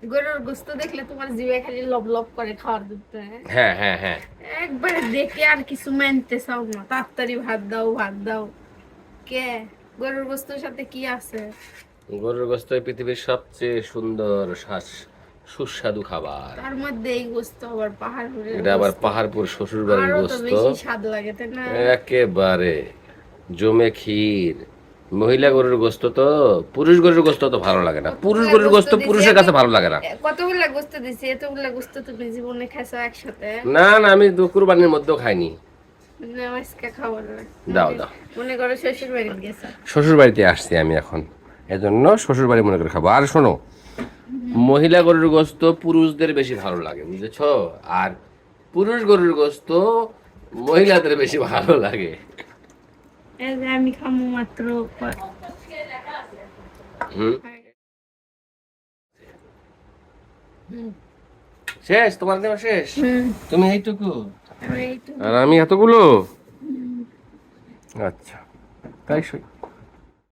গরুর গোস্ত দেখলে তোমার জিভে খালি লব লব করে খাওয়ার দিতে। হ্যাঁ হ্যাঁ হ্যাঁ। একবারে দেখে আর কিছু মানতে চাও না, তাড়াতাড়ি ভাত দাও ভাত দাও। কে গরুর গোস্তের সাথে কি আছে? গরুর গোস্ত পৃথিবীর সবচেয়ে সুন্দর সুস্বাদু খাবার। তার মধ্যে এই গোস্ত আবার পাহাড়পুরের এটা আবার গোস্ত, পাহাড়পুর শ্বশুর বাড়ির আরো তো গোস্ত, বেশি স্বাদ লাগে তাই না? একেবারে জমে ক্ষীর। মহিলা গরুর গোস্ত তো, পুরুষ গরুর গোস্ত তো ভালো লাগে না, পুরুষ কতগুলা গরুর গোস্ত গোস্ত দিছি পুরুষের কাছে ভালো লাগে না। কতগুলা গোস্ত দিছি, এতগুলা গোস্ত তুমি জীবনে খাইছো একসাথে? না না, আমি কুরবানির মধ্যেও খাইনি। না, আজকে খাবো না। দাও দাও। মনে করো শ্বশুর বাড়ি গেছো। শ্বশুর বাড়িতে আসছি আমি এখন, এজন্য শ্বশুর বাড়ি মনে করে খাবো। আর শোনো, মহিলা গরুর গোস্ত পুরুষদের বেশি ভালো লাগে, বুঝেছো? আর পুরুষ গরুর গোস্ত মহিলাদের বেশি ভালো লাগে। এই যে আমি খামু মাত্র হুম, শেষ? তোমার দেওয়া শেষ? তুমি এইটুকু আর আমি এতগুলো? আচ্ছা, তাই সই।